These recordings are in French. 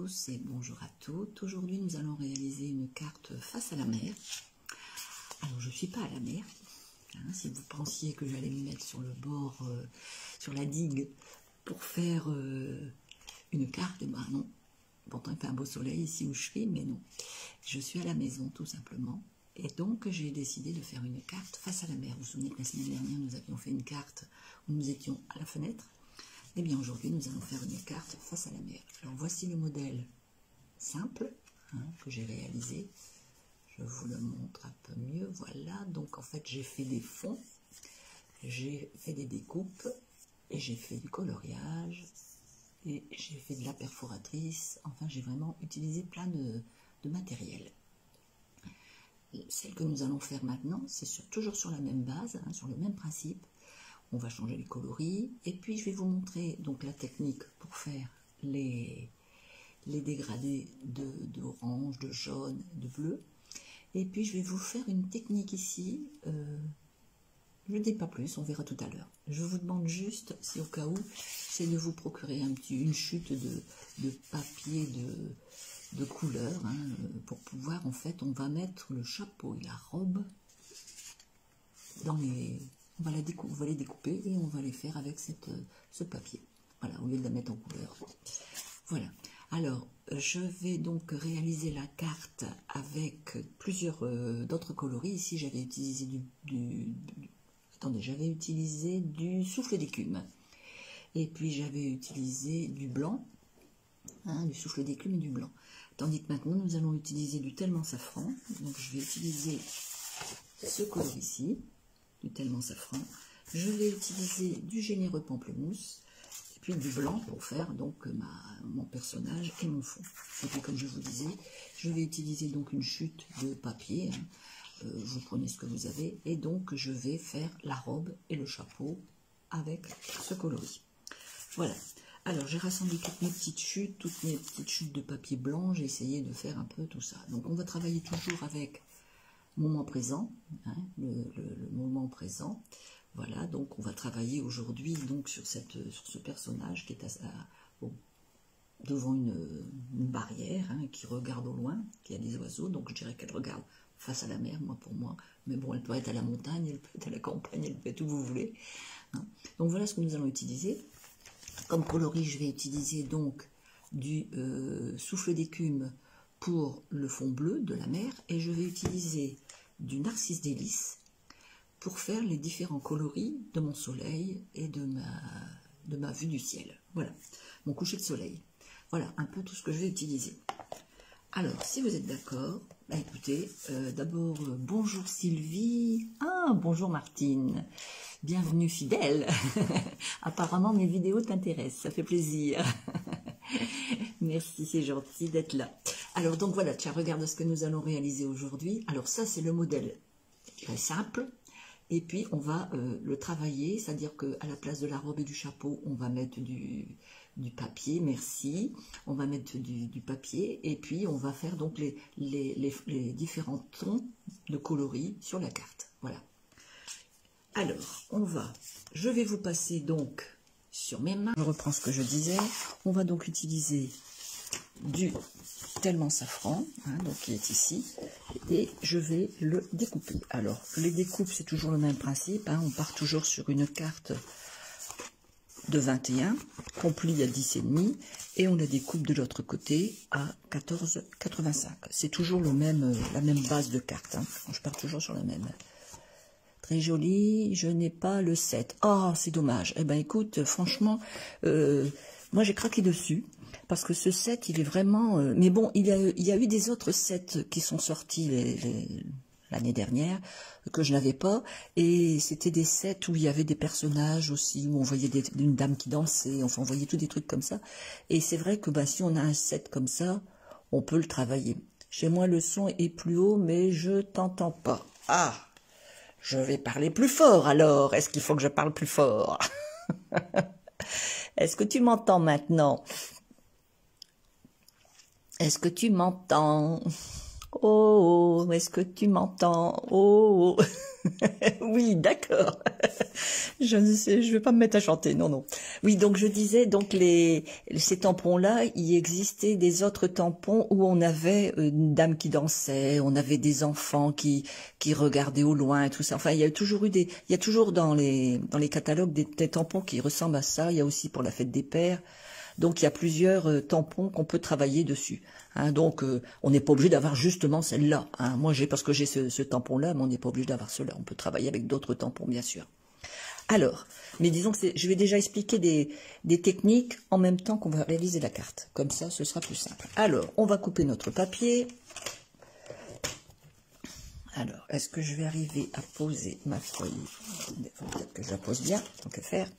tous et bonjour à toutes. Aujourd'hui, nous allons réaliser une carte face à la mer. Alors, je ne suis pas à la mer. Hein, si vous pensiez que j'allais me mettre sur le bord, sur la digue, pour faire une carte, eh ben non. Pourtant, il fait un beau soleil ici où je suis, mais non. Je suis à la maison, tout simplement. Et donc, j'ai décidé de faire une carte face à la mer. Vous vous souvenez que la semaine dernière, nous avions fait une carte où nous étions à la fenêtre. Eh bien, aujourd'hui, nous allons faire une carte face à la mer. Alors, voici le modèle simple que j'ai réalisé. Je vous le montre un peu mieux. Voilà, donc en fait, j'ai fait des fonds, j'ai fait des découpes, et j'ai fait du coloriage, et j'ai fait de la perforatrice. Enfin, j'ai vraiment utilisé plein de matériel. Celle que nous allons faire maintenant, c'est toujours sur la même base, sur le même principe. On va changer les coloris et puis je vais vous montrer donc la technique pour faire les dégradés d'orange, de jaune, de bleu. Et puis je vais vous faire une technique ici, je ne dis pas plus, on verra tout à l'heure. Je vous demande juste, si au cas où, c'est de vous procurer une chute de papier de couleur, pour pouvoir, en fait, on va mettre le chapeau et la robe dans les... On va les découper et on va les faire avec ce papier. Voilà, au lieu de la mettre en couleur. Voilà. Alors, je vais donc réaliser la carte avec plusieurs d'autres coloris. Ici, j'avais utilisé j'avais utilisé du souffle d'écume. Et puis, j'avais utilisé du blanc, du souffle d'écume et du blanc. Tandis que maintenant, nous allons utiliser du tellement safran. Donc, je vais utiliser ce coloris ici. Du tellement safran. Je vais utiliser du généreux pamplemousse et puis du blanc pour faire donc mon personnage et mon fond. Et puis comme je vous disais, je vais utiliser donc une chute de papier. Vous prenez ce que vous avez et donc je vais faire la robe et le chapeau avec ce coloris. Voilà. Alors j'ai rassemblé toutes mes petites chutes de papier blanc. J'ai essayé de faire un peu tout ça. Donc on va travailler toujours avec moment présent, le moment présent. Voilà, donc on va travailler aujourd'hui donc sur ce personnage qui est devant une barrière, qui regarde au loin, qui a des oiseaux, donc je dirais qu'elle regarde face à la mer, pour moi, mais bon, elle peut être à la montagne, elle peut être à la campagne, elle peut être où vous voulez. Donc voilà ce que nous allons utiliser. Comme coloris, je vais utiliser donc du souffle d'écume pour le fond bleu de la mer, et je vais utiliser du narcisse délice pour faire les différents coloris de mon soleil et de ma vue du ciel. Voilà, mon coucher de soleil. Voilà un peu tout ce que je vais utiliser. Alors, si vous êtes d'accord, écoutez, d'abord, bonjour Sylvie. Ah, bonjour Martine. Bienvenue fidèle. Apparemment, mes vidéos t'intéressent, ça fait plaisir. Merci, c'est gentil d'être là. Alors, donc voilà, tiens, regarde ce que nous allons réaliser aujourd'hui. Alors, ça, c'est le modèle, je dirais, simple. Et puis, on va le travailler, c'est-à-dire qu'à la place de la robe et du chapeau, on va mettre du papier, merci. On va mettre du papier et puis on va faire donc les différents tons de coloris sur la carte. Voilà. Alors, je vais vous passer donc sur mes mains. Je reprends ce que je disais. On va donc utiliser du tellement safran, donc qui est ici, et je vais le découper. Alors, les découpes, c'est toujours le même principe, on part toujours sur une carte de 21, qu'on plie à 10,5, et on la découpe de l'autre côté à 14,85. C'est toujours la même base de carte, je pars toujours sur la même. Très joli, je n'ai pas le 7. Oh, c'est dommage. Eh ben écoute, franchement, moi j'ai craqué dessus. Parce que ce set, il est vraiment... mais bon, il y a eu des autres sets qui sont sortis l'année dernière, que je n'avais pas. Et c'était des sets où il y avait des personnages aussi, où on voyait une dame qui dansait, enfin on voyait tous des trucs comme ça. Et c'est vrai que si on a un set comme ça, on peut le travailler. Chez moi, le son est plus haut, mais je t'entends pas. Ah, je vais parler plus fort alors. Est-ce qu'il faut que je parle plus fort? Est-ce que tu m'entends maintenant? Est-ce que tu m'entends? Oh, est-ce que tu m'entends? Oh, oui, d'accord. Je ne sais, je vais pas me mettre à chanter, non, non. Oui, donc je disais, donc ces tampons-là, il existait des autres tampons où on avait une dame qui dansait, on avait des enfants qui regardaient au loin et tout ça. Enfin, il y a toujours dans les catalogues des tampons qui ressemblent à ça. Il y a aussi pour la fête des pères. Donc, il y a plusieurs tampons qu'on peut travailler dessus. Hein, donc, on n'est pas obligé d'avoir justement celle-là. Hein. Moi, parce que j'ai ce tampon-là, mais on n'est pas obligé d'avoir cela. On peut travailler avec d'autres tampons, bien sûr. Alors, mais disons que je vais déjà expliquer des techniques en même temps qu'on va réaliser la carte. Comme ça, ce sera plus simple. Alors, on va couper notre papier. Alors, est-ce que je vais arriver à poser ma feuille? Il faut peut-être que je la pose bien, tant que faire.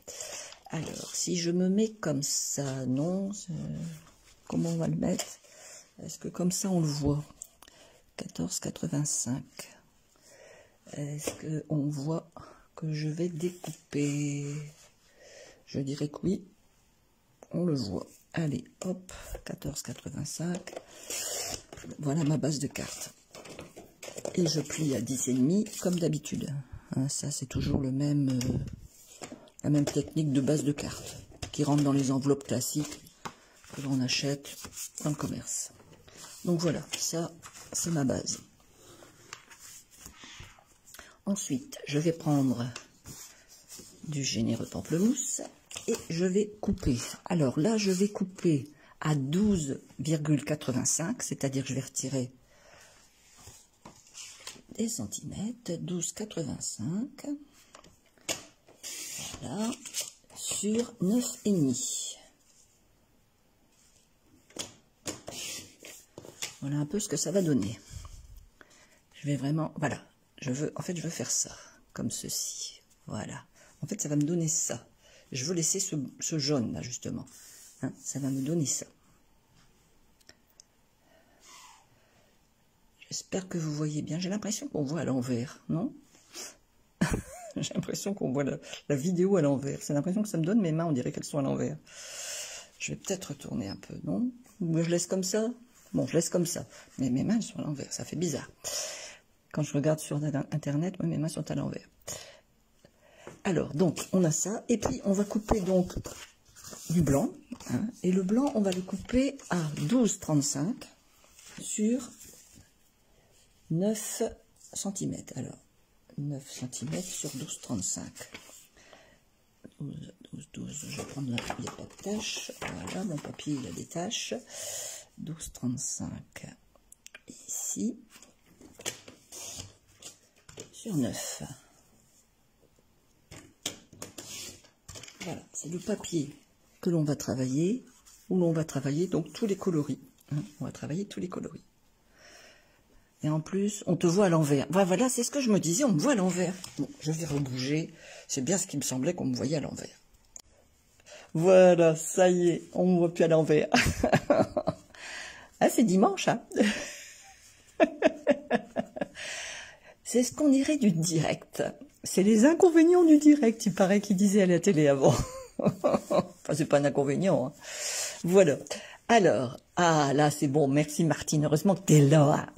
Alors, si je me mets comme ça, non, comment on va le mettre? Est-ce que comme ça on le voit? 14,85. Est-ce qu'on voit que je vais découper? Je dirais que oui, on le voit. Allez, hop, 14,85. Voilà ma base de carte. Et je plie à 10,5 comme d'habitude. Hein, ça, c'est toujours la même technique de base de carte qui rentre dans les enveloppes classiques que l'on achète dans le commerce. Donc voilà, ça c'est ma base. Ensuite, je vais prendre du généreux pamplemousse et je vais couper. Alors là, je vais couper à 12,85, c'est-à-dire que je vais retirer des centimètres, 12,85. Voilà, sur 9,5. Voilà un peu ce que ça va donner. Je vais vraiment, voilà, je veux faire ça, comme ceci. Voilà. En fait, ça va me donner ça. Je veux laisser ce jaune là, justement. Hein, ça va me donner ça. J'espère que vous voyez bien. J'ai l'impression qu'on voit à l'envers, non? J'ai l'impression qu'on voit la vidéo à l'envers. C'est l'impression que ça me donne, mes mains, on dirait qu'elles sont à l'envers. Je vais peut-être retourner un peu, non? Ou je laisse comme ça? Bon, je laisse comme ça. Mais mes mains sont à l'envers, ça fait bizarre. Quand je regarde sur Internet, mes mains sont à l'envers. Alors, donc, on a ça. Et puis, on va couper donc du blanc. Hein, et le blanc, on va le couper à 12,35 sur 9 cm. Alors, 9 cm sur 12,35. 12, je vais prendre là, il n'y a pas de taches. Voilà, mon papier, il a des taches. 12,35 ici. Sur 9. Voilà, c'est le papier que l'on va travailler, où l'on va travailler donc tous les coloris. Hein, on va travailler tous les coloris. Et en plus, on te voit à l'envers. Voilà, c'est ce que je me disais, on me voit à l'envers. Bon, je vais rebouger. C'est bien ce qui me semblait qu'on me voyait à l'envers. Voilà, ça y est, on me voit plus à l'envers. Ah, c'est dimanche, hein. C'est ce qu'on dirait du direct. C'est les inconvénients du direct, il paraît qu'il disait à la télé avant. Enfin, c'est pas un inconvénient. Hein. Voilà. Alors, ah là c'est bon, merci Martine, heureusement que t'es là.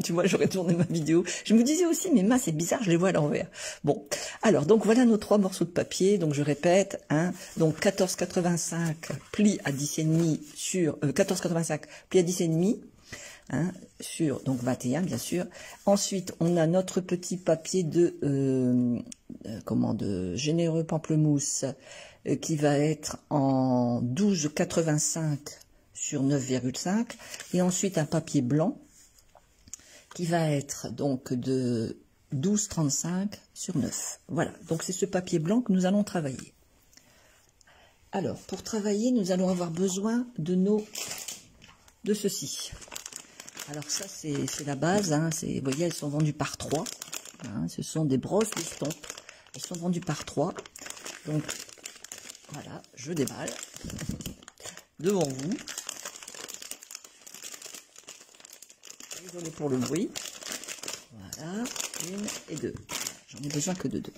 Tu vois, j'aurais tourné ma vidéo. Je me disais aussi, mes mains c'est bizarre, je les vois à l'envers. Bon, alors donc voilà nos 3 morceaux de papier, donc je répète, hein, donc 14,85 pli à 10,5 sur 14,85 pli à 10,5. Hein, sur donc 21 bien sûr. Ensuite on a notre petit papier de généreux pamplemousse qui va être en 12,85 sur 9,5 et ensuite un papier blanc qui va être donc de 12,35 sur 9. Voilà, donc c'est ce papier blanc que nous allons travailler. Alors pour travailler nous allons avoir besoin de ceci. Alors ça c'est la base, hein, vous voyez elles sont vendues par 3, hein, ce sont des brosses d'estompe, elles sont vendues par 3, donc voilà, je déballe devant vous, désolé pour le bruit, voilà, 1 et 2, j'en ai besoin que de 2.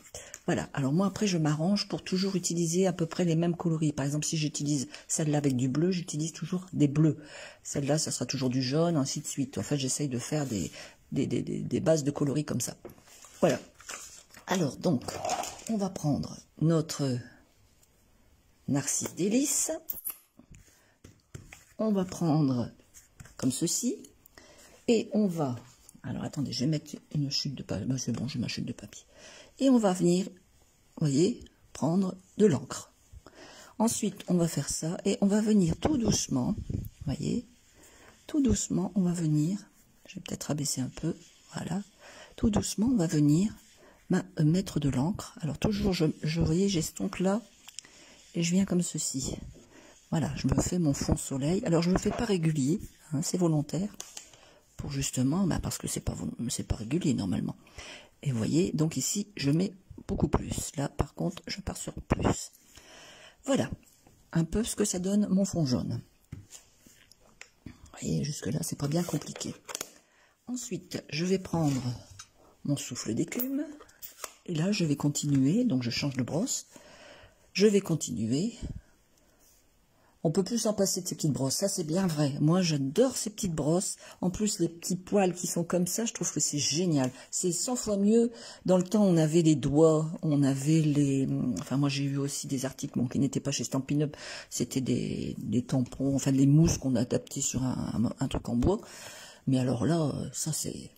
Voilà, alors moi après je m'arrange pour toujours utiliser à peu près les mêmes coloris. Par exemple, si j'utilise celle-là avec du bleu, j'utilise toujours des bleus. Celle-là, ça sera toujours du jaune, ainsi de suite. En fait, j'essaye de faire des bases de coloris comme ça. Voilà. Alors donc, on va prendre notre Narcisse Délices. On va prendre comme ceci. Et on va... Alors, attendez, je vais mettre une chute de papier. Ben, c'est bon, j'ai ma chute de papier. Et on va venir, vous voyez, prendre de l'encre. Ensuite, on va faire ça. Et on va venir tout doucement, vous voyez, tout doucement, on va venir... Je vais peut-être abaisser un peu, voilà. Tout doucement, on va venir mettre de l'encre. Alors, toujours, vous voyez, j'ai cet oncle-là. Et je viens comme ceci. Voilà, je me fais mon fond soleil. Alors, je ne le fais pas régulier, hein, c'est volontaire. Pour justement, parce que c'est pas régulier normalement. Et vous voyez, donc ici, je mets beaucoup plus. Là, par contre, je pars sur plus. Voilà, un peu ce que ça donne mon fond jaune. Vous voyez, jusque-là, c'est pas bien compliqué. Ensuite, je vais prendre mon souffle d'écume. Et là, je vais continuer. Donc, je change de brosse. Je vais continuer. On peut plus s'en passer de ces petites brosses. Ça, c'est bien vrai. Moi, j'adore ces petites brosses. En plus, les petits poils qui sont comme ça, je trouve que c'est génial. C'est 100 fois mieux. Dans le temps, on avait les doigts, on avait les... Enfin, moi, j'ai eu aussi des articles qui n'étaient pas chez Stampin' Up. C'était des tampons, enfin, des mousses qu'on a adaptées sur un truc en bois. Mais alors là, ça, c'est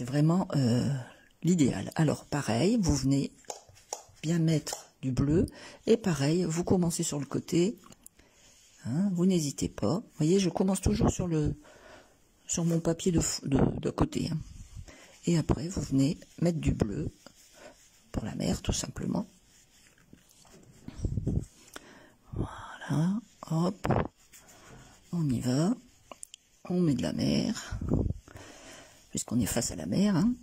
vraiment l'idéal. Alors, pareil, vous venez bien mettre du bleu, et pareil, vous commencez sur le côté, hein, vous n'hésitez pas. Vous voyez, je commence toujours sur mon papier de côté. Hein. Et après, vous venez mettre du bleu pour la mer, tout simplement. Voilà, hop, on y va. On met de la mer, puisqu'on est face à la mer. Hein.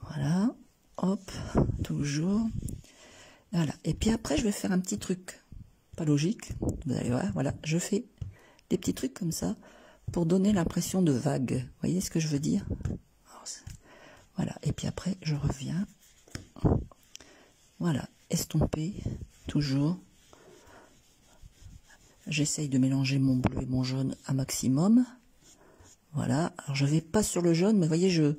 Voilà, hop, toujours. Voilà, et puis après, je vais faire un petit truc, pas logique, vous allez voir, voilà, je fais des petits trucs comme ça, pour donner l'impression de vague, vous voyez ce que je veux dire? Alors, voilà, et puis après, je reviens, voilà, estomper, toujours, j'essaye de mélanger mon bleu et mon jaune un maximum, voilà, alors je vais pas sur le jaune, mais vous voyez, je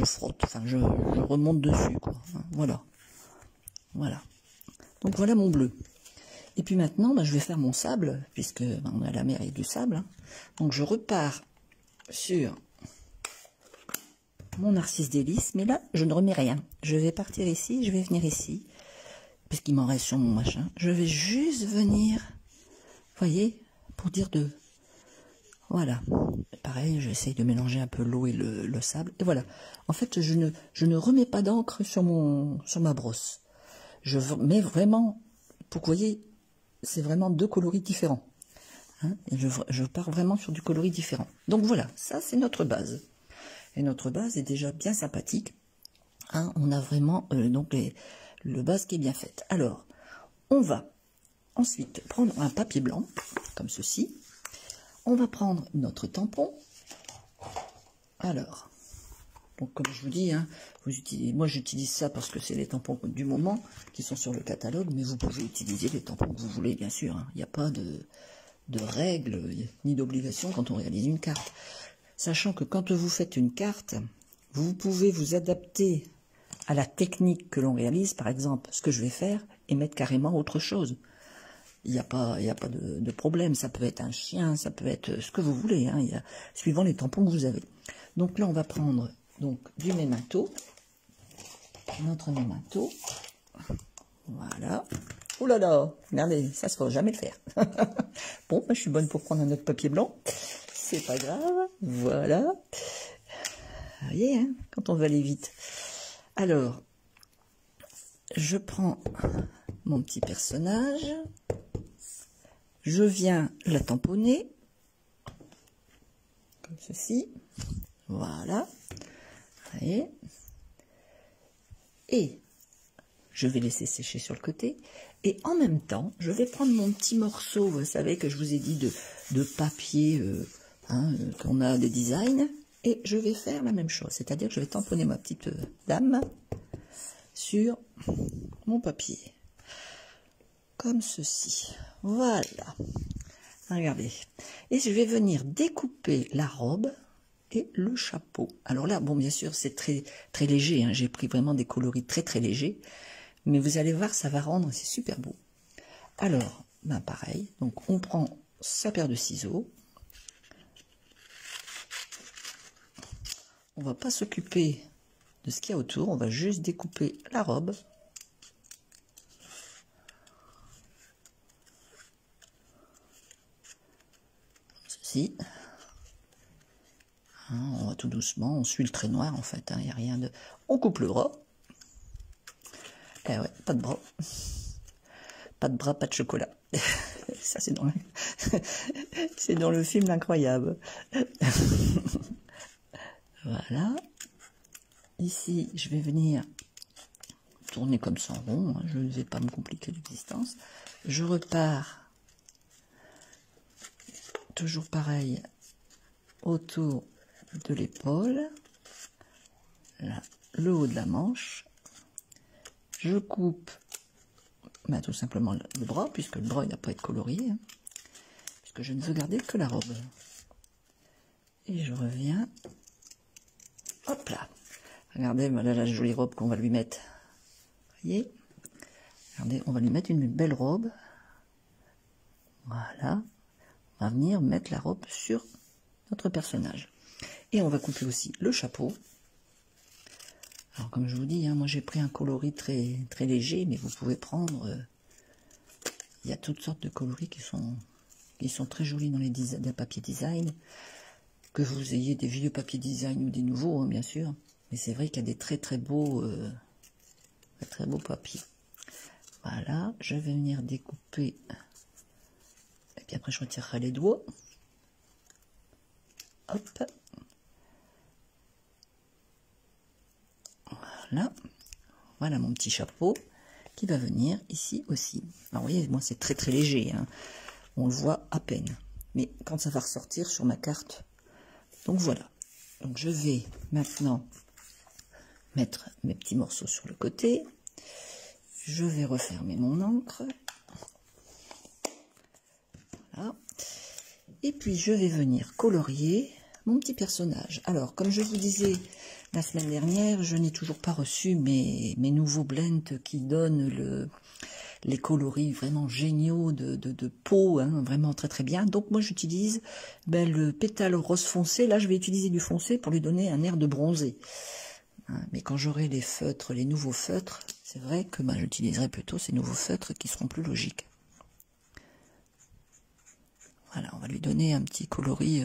frotte, enfin, je remonte dessus, quoi, voilà. Voilà. Donc voilà mon bleu. Et puis maintenant, je vais faire mon sable, puisque on a la mer et du sable. Hein. Donc je repars sur mon Narcisse Délices, mais là, je ne remets rien. Je vais partir ici, je vais venir ici, puisqu'il m'en reste sur mon machin. Je vais juste venir, vous voyez, pour dire de... Voilà. Pareil, j'essaye de mélanger un peu l'eau et le sable. Et voilà. En fait, je ne remets pas d'encre sur ma brosse. Je mets vraiment, pour que vous voyez, c'est vraiment deux coloris différents. Hein, et je pars vraiment sur du coloris différent. Donc voilà, ça c'est notre base. Et notre base est déjà bien sympathique. Hein, on a vraiment donc le base qui est bien faite. Alors, on va ensuite prendre un papier blanc, comme ceci. On va prendre notre tampon. Alors... Donc, comme je vous dis, hein, moi j'utilise ça parce que c'est les tampons du moment qui sont sur le catalogue, mais vous pouvez utiliser les tampons que vous voulez, bien sûr. Hein. Il n'y a pas de règles ni d'obligations quand on réalise une carte. Sachant que quand vous faites une carte, vous pouvez vous adapter à la technique que l'on réalise, par exemple, ce que je vais faire, et mettre carrément autre chose. Il n'y a pas de problème. Ça peut être un chien, ça peut être ce que vous voulez, hein, suivant les tampons que vous avez. Donc là, on va prendre... Donc, du mémento, notre mémento, voilà. Oh là là, regardez, ça ne se va jamais le faire. Bon, je suis bonne pour prendre un autre papier blanc, c'est pas grave, voilà. Vous voyez, hein, quand on veut aller vite. Alors, je prends mon petit personnage, je viens la tamponner, comme ceci, voilà. Et je vais laisser sécher sur le côté. Et en même temps, je vais prendre mon petit morceau, vous savez, que je vous ai dit, de papier qu'on a des designs. Et je vais faire la même chose. C'est-à-dire que je vais tamponner ma petite dame sur mon papier. Comme ceci. Voilà. Regardez. Et je vais venir découper la robe. et le chapeau. Alors là, bon, bien sûr, c'est très, très léger, hein. J'ai pris vraiment des coloris très, très légers. Mais vous allez voir, ça va rendre, c'est super beau. Alors, ben pareil, donc on prend sa paire de ciseaux. On va pas s'occuper de ce qu'il y a autour, on va juste découper la robe. Ceci. Hein, on va tout doucement, on suit le trait noir en fait, il n'y a rien de... On coupe le bras. Eh ouais, pas de bras. Pas de bras, pas de chocolat. Ça, c'est dans le... c'est dans le film Incroyable. Voilà. Ici, je vais venir tourner comme ça en rond. Hein. Je ne vais pas me compliquer l'existence. Je repars. Toujours pareil. Autour de l'épaule. Là, le haut de la manche. Je coupe ben, tout simplement le bras, puisque le bras il n'a pas à être colorié. Hein, puisque je ne veux garder que la robe. Et je reviens. Hop là. Regardez, voilà la jolie robe qu'on va lui mettre. Vous voyez? Regardez, on va lui mettre une belle robe. Voilà. On va venir mettre la robe sur notre personnage. Et on va couper aussi le chapeau. Alors, comme je vous dis, hein, moi j'ai pris un coloris très, très léger, mais vous pouvez prendre... il y a toutes sortes de coloris qui sont très jolis dans les papiers design. Que vous ayez des vieux papiers design ou des nouveaux, hein, bien sûr. Mais c'est vrai qu'il y a des très beaux papiers. Voilà, je vais venir découper. Et puis après, je retirerai les doigts. Hop. Voilà. Voilà mon petit chapeau qui va venir ici aussi. Alors, vous voyez, moi, c'est très léger. Hein. On le voit à peine. Mais quand ça va ressortir sur ma carte. Donc, voilà. Donc, je vais maintenant mettre mes petits morceaux sur le côté. Je vais refermer mon encre. Voilà. Et puis je vais venir colorier mon petit personnage. Alors, comme je vous disais la semaine dernière, je n'ai toujours pas reçu mes nouveaux blends qui donnent les coloris vraiment géniaux de peau, hein, vraiment très bien. Donc moi j'utilise le pétale rose foncé. Là je vais utiliser du foncé pour lui donner un air de bronzé. Mais quand j'aurai les feutres, les nouveaux feutres, c'est vrai que j'utiliserai plutôt ces nouveaux feutres qui seront plus logiques. Voilà, on va lui donner un petit coloris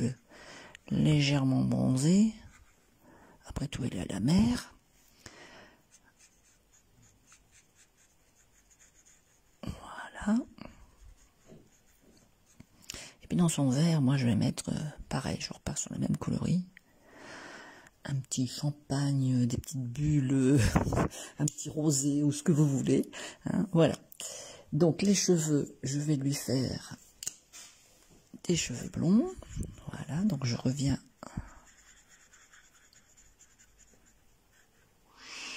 légèrement bronzé. Après tout, elle est à la mer. Voilà. Et puis dans son verre, moi je vais mettre, pareil, je repars sur le même coloris. Un petit champagne, des petites bulles, un petit rosé ou ce que vous voulez. Hein, voilà. Donc les cheveux, je vais lui faire des cheveux blonds. Voilà, donc je reviens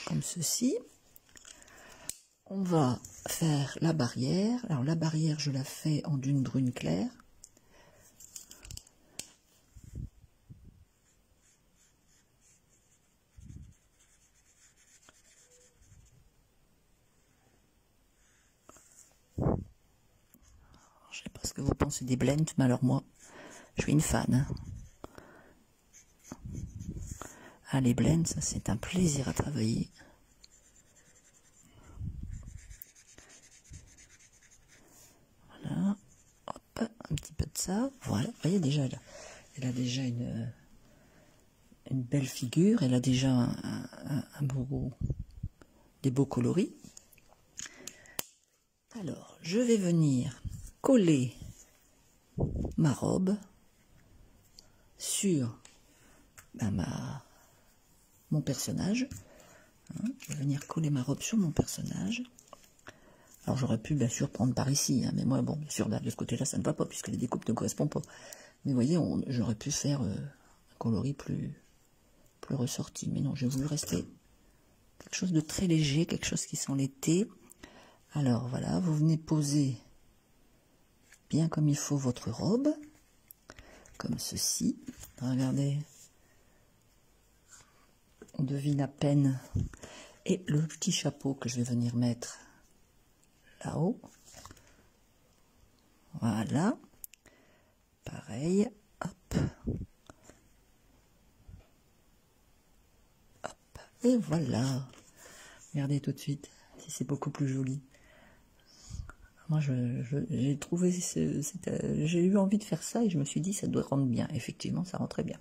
comme ceci. On va faire la barrière. Alors la barrière, je la fais en dune brune claire. Je sais pas ce que vous pensez des blends, mais alors moi, je suis une fan. Hein. Ah, les blends, ça c'est un plaisir à travailler. Voilà, hop, un petit peu de ça. Voilà, vous voyez déjà, elle a déjà une belle figure, elle a déjà des beaux coloris. Alors, je vais venir coller ma robe sur mon personnage. Hein, je vais venir coller ma robe sur mon personnage. Alors j'aurais pu bien sûr prendre par ici, hein, mais moi bon bien sûr de ce côté-là ça ne va pas puisque les découpes ne correspondent pas. Mais vous voyez, j'aurais pu faire un coloris plus ressorti. Mais non, j'ai voulu rester quelque chose de très léger, quelque chose qui sent l'été. Alors voilà, vous venez poser bien comme il faut votre robe, comme ceci. Regardez, on devine à peine. Et le petit chapeau que je vais venir mettre là-haut. Voilà. Pareil. Hop. Hop. Et voilà. Regardez tout de suite si c'est beaucoup plus joli. Moi, j'ai trouvé, j'ai eu envie de faire ça et je me suis dit, ça doit rendre bien. Effectivement, ça rend très bien.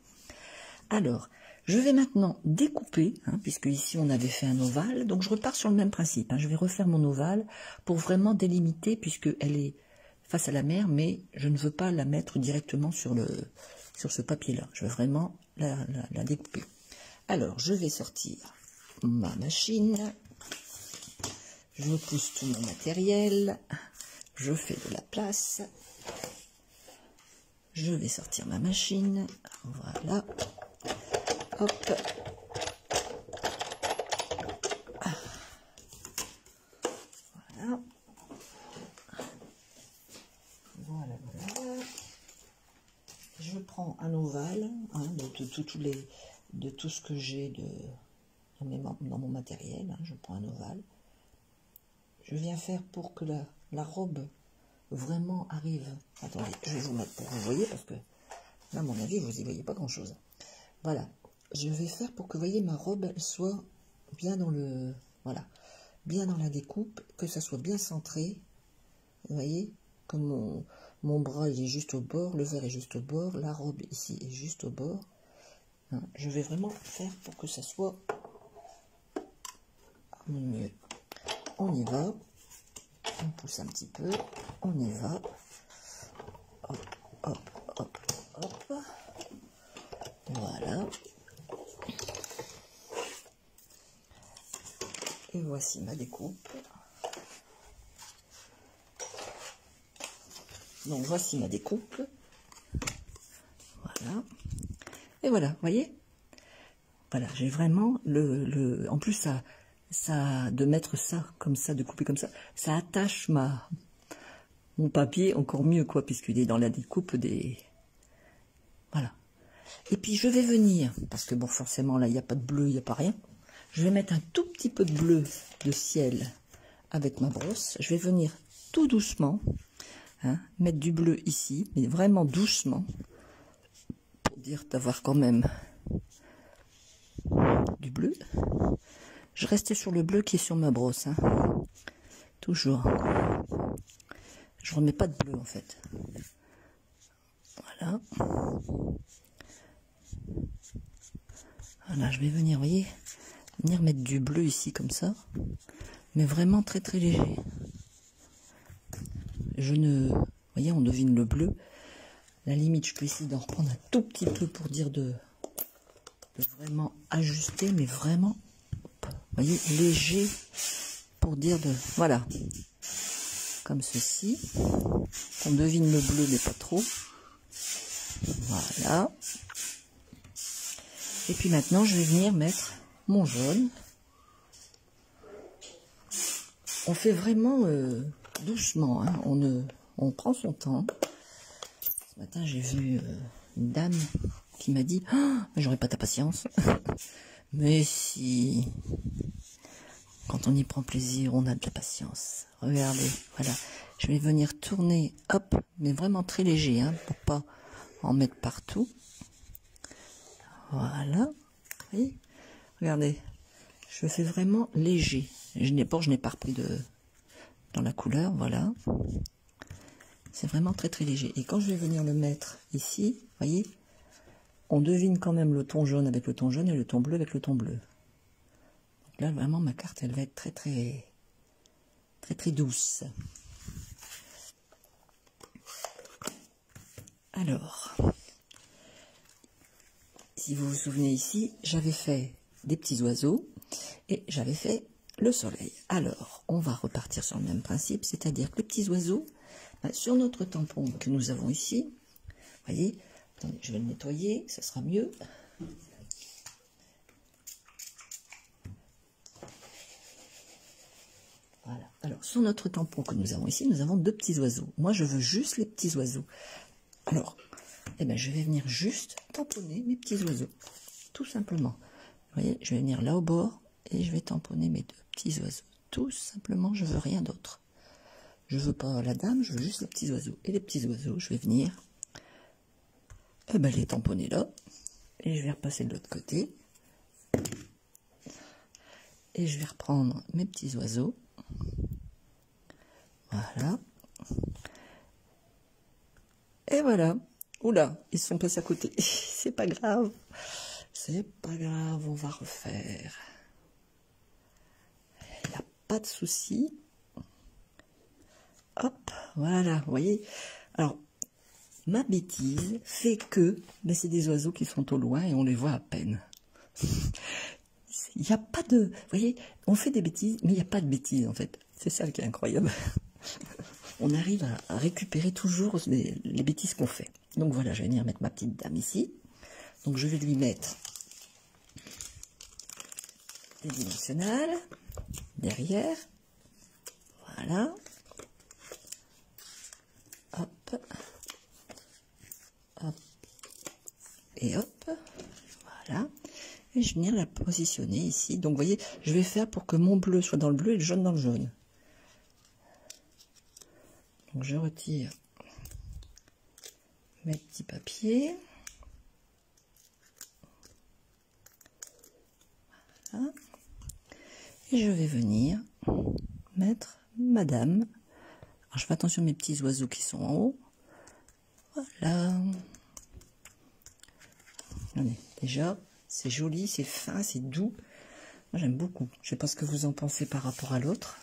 Alors, je vais maintenant découper, hein, puisque ici on avait fait un ovale, donc je repars sur le même principe. Hein, je vais refaire mon ovale pour vraiment délimiter, puisqu'elle est face à la mer, mais je ne veux pas la mettre directement sur ce papier-là. Je veux vraiment la découper. Alors, je vais sortir ma machine, je pousse tout mon matériel, je fais de la place, je vais sortir ma machine, voilà. Hop. Voilà. Voilà, voilà. Je prends un ovale, hein, de tout ce que j'ai dans mon matériel. Hein, je prends un ovale. Je viens faire pour que la robe vraiment arrive. Attendez, je vais vous mettre pour que vous voyez, parce que là, à mon avis, vous n'y voyez pas grand-chose. Voilà. Je vais faire pour que, vous voyez, ma robe elle soit bien dans voilà, bien dans la découpe, que ça soit bien centré. Vous voyez, comme mon bras il est juste au bord, le verre est juste au bord, la robe ici est juste au bord. Hein, je vais vraiment faire pour que ça soit mieux. On y va. On pousse un petit peu. On y va. Hop, hop, hop, hop. Voilà. Et voici ma découpe. Donc voici ma découpe. Voilà. Et voilà, vous voyez? Voilà, j'ai vraiment en plus ça de mettre ça comme ça, de couper comme ça attache mon papier encore mieux, quoi, puisqu'il est dans la découpe des. Voilà. Et puis je vais venir, parce que bon, forcément là il n'y a pas de bleu, il n'y a pas rien. Je vais mettre un tout petit peu de bleu de ciel avec ma brosse. Je vais venir tout doucement, hein, mettre du bleu ici, mais vraiment doucement, pour dire d'avoir quand même du bleu. Je restais sur le bleu qui est sur ma brosse, hein. Toujours. Je remets pas de bleu en fait. Voilà. Voilà, je vais venir, vous voyez, venir mettre du bleu ici comme ça, mais vraiment très très léger. Vous voyez, on devine le bleu. À la limite, je peux essayer d'en reprendre un tout petit peu pour dire de vraiment ajuster, mais vraiment, vous voyez, léger pour dire voilà, comme ceci. On devine le bleu, mais pas trop. Voilà. Et puis maintenant, je vais venir mettre mon jaune. On fait vraiment doucement, hein. On prend son temps. Ce matin, j'ai vu une dame qui m'a dit oh, « j'aurais pas ta patience ». Mais si, quand on y prend plaisir, on a de la patience. Regardez, voilà. Je vais venir tourner, hop, mais vraiment très léger, hein, pour pas en mettre partout. Voilà. Vous voyez, regardez, je fais vraiment léger. Je n'ai pas repris dans la couleur, voilà. C'est vraiment très très léger. Et quand je vais venir le mettre ici, vous voyez, on devine quand même le ton jaune avec le ton jaune et le ton bleu avec le ton bleu. Donc là, vraiment, ma carte, elle va être très très très très douce. Alors, si vous vous souvenez ici, j'avais fait des petits oiseaux et j'avais fait le soleil. Alors, on va repartir sur le même principe, c'est-à-dire que les petits oiseaux, sur notre tampon que nous avons ici, vous voyez, attendez, je vais le nettoyer, ça sera mieux. Voilà. Alors, sur notre tampon que nous avons ici, nous avons deux petits oiseaux. Moi, je veux juste les petits oiseaux. Alors, eh ben, je vais venir juste tamponner mes petits oiseaux, tout simplement. voyez, je vais venir là au bord et je vais tamponner mes 2 petits oiseaux. Tout simplement, je veux rien d'autre. Je veux pas la dame, je veux juste les petits oiseaux. Et les petits oiseaux, je vais venir les tamponner là. Et je vais repasser de l'autre côté. Et je vais reprendre mes petits oiseaux. Voilà. Et voilà. Oula, ils sont passés à côté. C'est pas grave. C'est pas grave, on va refaire. Il n'y a pas de souci. Hop, voilà, vous voyez. Alors, ma bêtise fait que c'est des oiseaux qui sont au loin et on les voit à peine. Il n'y a pas de... Vous voyez, on fait des bêtises, mais il n'y a pas de bêtises en fait. C'est ça qui est incroyable. On arrive à récupérer toujours les bêtises qu'on fait. Donc voilà, je vais venir mettre ma petite dame ici. Donc je vais lui mettre des dimensionnales derrière. Voilà. Hop. Hop. Et hop. Voilà. Et je vais venir la positionner ici. Donc vous voyez, je vais faire pour que mon bleu soit dans le bleu et le jaune dans le jaune. Donc je retire mes petits papiers. Voilà. Et je vais venir mettre madame. Alors je fais attention à mes petits oiseaux qui sont en haut. Voilà. Regardez, déjà, c'est joli, c'est fin, c'est doux. Moi j'aime beaucoup. Je ne sais pas ce que vous en pensez par rapport à l'autre.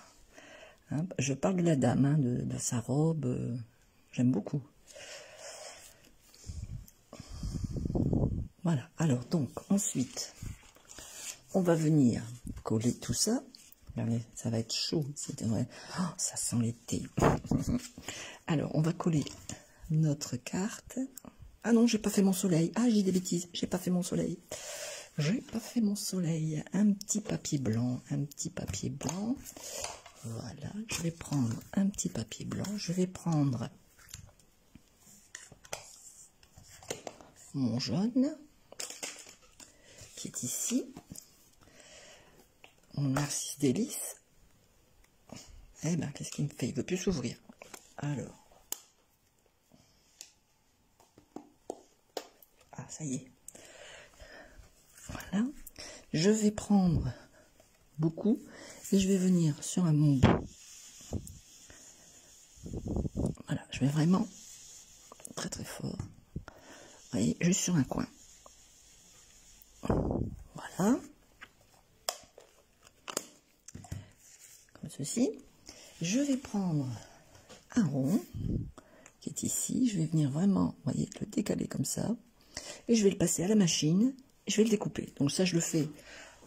Hein, je parle de la dame, hein, de sa robe. J'aime beaucoup. Voilà. Alors donc, ensuite, on va venir coller tout ça. Regardez, ça va être chaud. Ouais. Oh, ça sent l'été. Alors, on va coller notre carte. Ah non, j'ai pas fait mon soleil. Ah, j'ai des bêtises. J'ai pas fait mon soleil. J'ai pas fait mon soleil. Un petit papier blanc. Un petit papier blanc. Voilà. Je vais prendre un petit papier blanc. Je vais prendre mon jaune qui est ici. Mon narcisse délice. Eh ben, qu'est-ce qu'il me fait? Il veut plus s'ouvrir. Alors. Ah, ça y est. Voilà. Je vais prendre beaucoup et je vais venir sur un mon bout. Voilà, je vais vraiment très très fort. Vous voyez, juste sur un coin. Voilà. Comme ceci. Je vais prendre un rond qui est ici. Je vais venir vraiment, vous voyez, le décaler comme ça. Et je vais le passer à la machine. Et je vais le découper. Donc ça, je le fais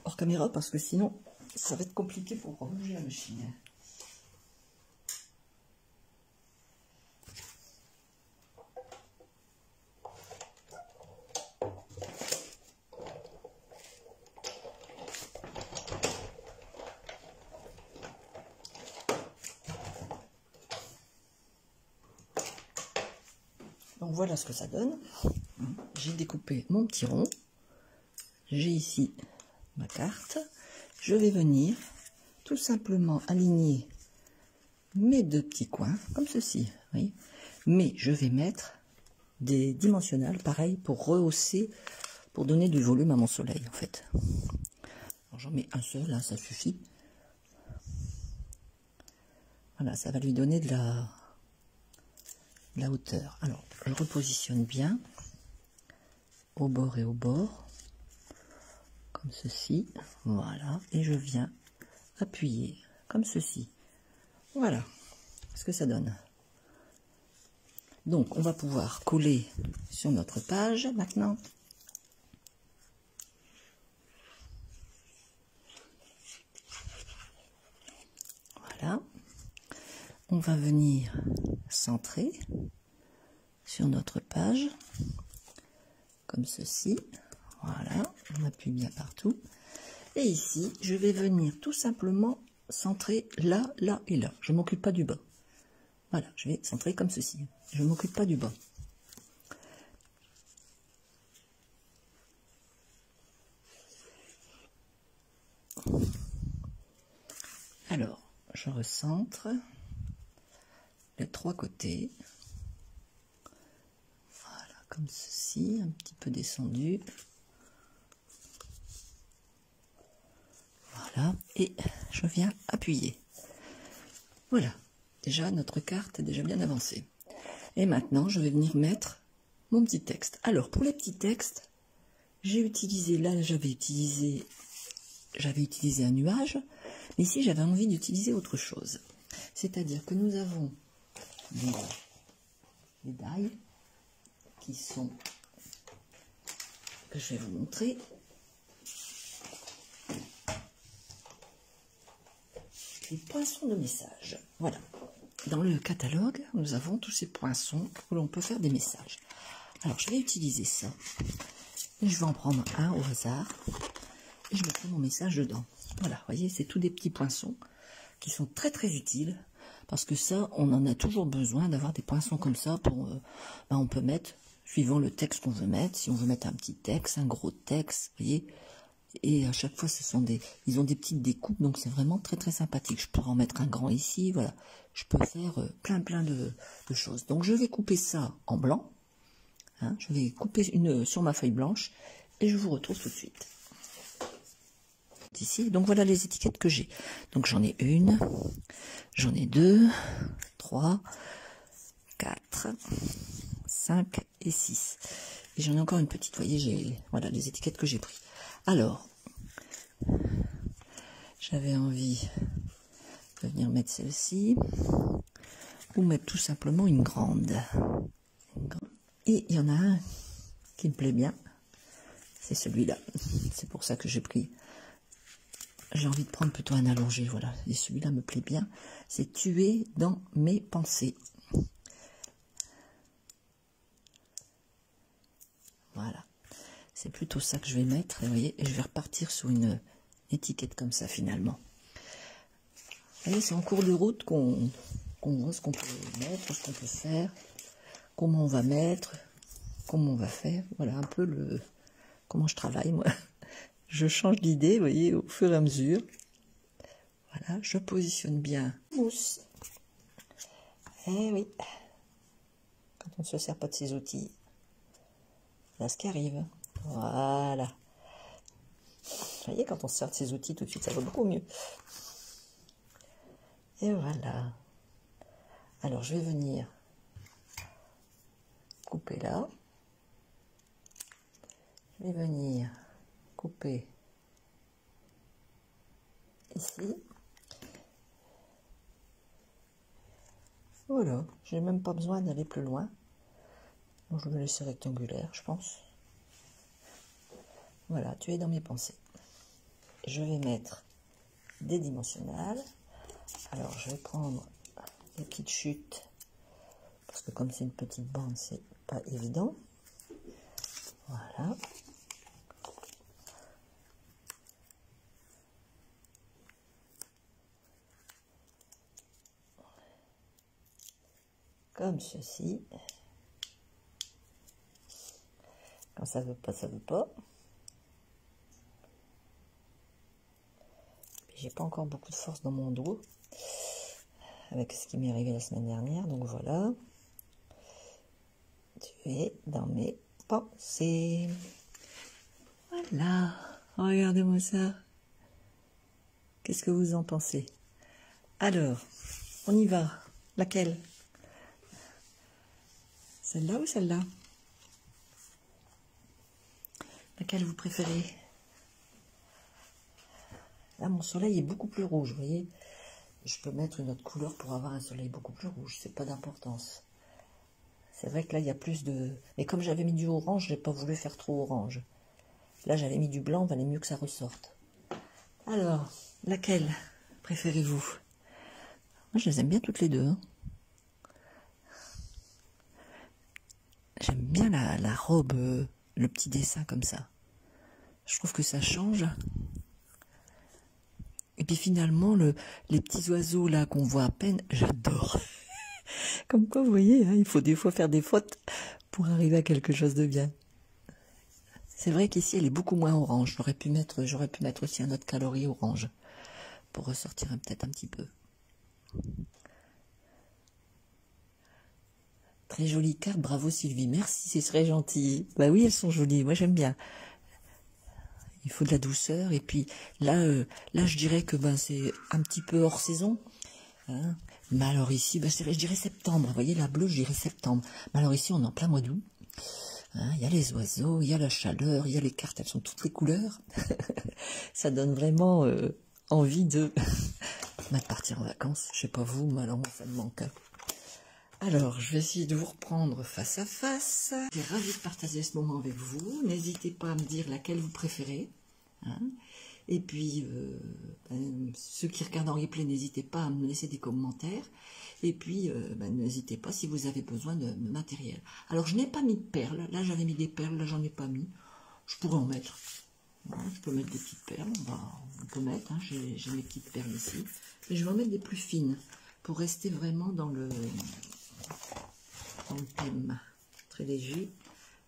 hors caméra parce que sinon, ça va être compliqué pour bouger la machine. Donc voilà ce que ça donne. J'ai découpé mon petit rond. J'ai ici ma carte. Je vais venir tout simplement aligner mes 2 petits coins, comme ceci. Oui. Mais je vais mettre des dimensionnales, pareil, pour rehausser, pour donner du volume à mon soleil, en fait. J'en mets un seul, là, ça suffit. Voilà, ça va lui donner de la hauteur. Alors, je repositionne bien, au bord et au bord, comme ceci. Voilà, et je viens appuyer, comme ceci. Voilà ce que ça donne. Donc, on va pouvoir coller sur notre page maintenant. Voilà. On va venir centrer sur notre page, comme ceci. Voilà, on appuie bien partout. Et ici, je vais venir tout simplement centrer là, là et là. Je ne m'occupe pas du bas. Voilà, je vais centrer comme ceci. Je ne m'occupe pas du bas. Alors, je recentre les 3 côtés. Voilà, comme ceci, un petit peu descendu. Voilà, et je viens appuyer. Voilà, déjà notre carte est déjà bien avancée. Et maintenant, je vais venir mettre mon petit texte. Alors, pour les petits textes, j'ai utilisé, là j'avais utilisé un nuage, mais ici j'avais envie d'utiliser autre chose. C'est-à-dire que nous avons des die qui sont, que je vais vous montrer. Les poinçons de messages. Voilà. Dans le catalogue, nous avons tous ces poinçons où l'on peut faire des messages. Alors, je vais utiliser ça. Et je vais en prendre un au hasard. Et je mettrai mon message dedans. Voilà, vous voyez, c'est tous des petits poinçons qui sont très très utiles. Parce que ça, on en a toujours besoin d'avoir des poinçons comme ça. Pour, on peut mettre, suivant le texte qu'on veut mettre, si on veut mettre un petit texte, un gros texte, vous voyez. Et à chaque fois, ils ont des petites découpes, donc c'est vraiment très très sympathique. Je pourrais en mettre un grand ici, voilà. Je peux faire plein de choses. Donc je vais couper ça en blanc. Hein, je vais couper une sur ma feuille blanche et je vous retrouve tout de suite. Ici, donc voilà les étiquettes que j'ai. Donc j'en ai une, j'en ai 2, 3, 4, 5 et 6. Et j'en ai encore une petite, vous voyez, voilà les étiquettes que j'ai pris. Alors, j'avais envie de venir mettre celle-ci, ou mettre tout simplement une grande. Et il y en a un qui me plaît bien, c'est celui-là. C'est pour ça que j'ai envie de prendre plutôt un allongé, voilà. Et celui-là me plaît bien, c'est tuer dans mes pensées. Voilà. C'est plutôt ça que je vais mettre, et, vous voyez, et je vais repartir sur une étiquette comme ça finalement. Vous voyez, c'est en cours de route qu'on voit ce qu'on peut mettre, ce qu'on peut faire, comment on va mettre, comment on va faire. Voilà un peu comment je travaille moi. Je change d'idée, vous voyez, au fur et à mesure. Voilà, je positionne bien. Mousse. Eh oui, quand on ne se sert pas de ses outils, là ce qui arrive. Voilà. Vous voyez, quand on se sert de ses outils, tout de suite, ça va beaucoup mieux. Et voilà. Alors, je vais venir couper là. Je vais venir couper ici. Voilà. J'ai même pas besoin d'aller plus loin. Donc, je vais laisser rectangulaire, je pense. Voilà, tu es dans mes pensées. Je vais mettre des dimensionnels. Alors, je vais prendre des petites chutes, parce que comme c'est une petite bande, c'est pas évident. Voilà. Comme ceci. Quand ça veut pas, ça veut pas. J'ai pas encore beaucoup de force dans mon dos avec ce qui m'est arrivé la semaine dernière, donc voilà. Tu es dans mes pensées. Voilà, regardez-moi ça. Qu'est-ce que vous en pensez? Alors, on y va. Laquelle? Celle-là ou celle-là? Laquelle vous préférez? Là, mon soleil est beaucoup plus rouge, vous voyez. Je peux mettre une autre couleur pour avoir un soleil beaucoup plus rouge, c'est pas d'importance. C'est vrai que là, il y a plus de... Mais comme j'avais mis du orange, j'ai pas voulu faire trop orange. Là, j'avais mis du blanc, il valait mieux que ça ressorte. Alors, laquelle préférez-vous? Moi, je les aime bien toutes les deux. Hein. J'aime bien la robe, le petit dessin comme ça. Je trouve que ça change. Et puis finalement, les petits oiseaux là qu'on voit à peine, j'adore. Comme quoi, vous voyez, hein, il faut des fois faire des fautes pour arriver à quelque chose de bien. C'est vrai qu'ici, elle est beaucoup moins orange. J'aurais pu mettre aussi un autre calorie orange. pour ressortir peut-être un petit peu. Très jolie carte, bravo Sylvie, merci, c'est très gentil. Bah oui, elles sont jolies, moi j'aime bien. Il faut de la douceur, et puis là, là je dirais que ben, c'est un petit peu hors saison. Hein. Mais alors ici, ben, je dirais septembre, vous voyez la bleue, je dirais septembre. Mais alors ici, on est en plein mois d'août. Hein, il y a les oiseaux, il y a la chaleur, il y a les cartes, elles sont toutes les couleurs. Ça donne vraiment envie de partir en vacances. Je sais pas vous, mais alors moi ça me manque. Alors, je vais essayer de vous reprendre face à face. Je suis ravie de partager ce moment avec vous. N'hésitez pas à me dire laquelle vous préférez. Hein. Et puis, ceux qui regardent en replay, n'hésitez pas à me laisser des commentaires. Et puis, n'hésitez pas si vous avez besoin de matériel. Alors, je n'ai pas mis de perles. Là, j'avais mis des perles. Là, j'en ai pas mis. Je pourrais en mettre. Voilà, je peux mettre des petites perles. On peut mettre. Hein, j'ai mes petites perles ici. Mais je vais en mettre des plus fines pour rester vraiment dans le thème. Très léger.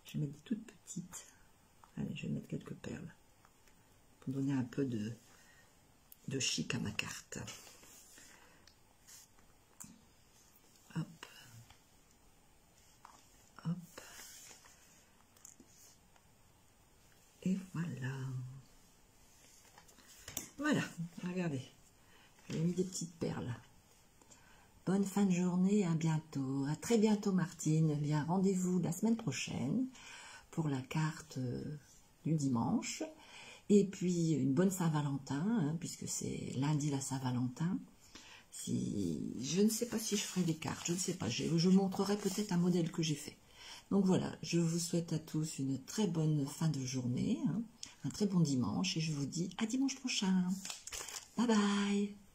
Je vais mettre des toutes petites. Allez, je vais mettre quelques perles. Pour donner un peu de chic à ma carte. Hop. Hop. Et voilà. Voilà, regardez. J'ai mis des petites perles. Bonne fin de journée, à bientôt. À très bientôt Martine. Bien, rendez-vous la semaine prochaine pour la carte du dimanche. Et puis, une bonne Saint-Valentin, hein, puisque c'est lundi la Saint-Valentin. Je ne sais pas si je ferai des cartes, je ne sais pas. Je montrerai peut-être un modèle que j'ai fait. Donc voilà, je vous souhaite à tous une très bonne fin de journée, hein, un très bon dimanche, et je vous dis à dimanche prochain. Bye bye.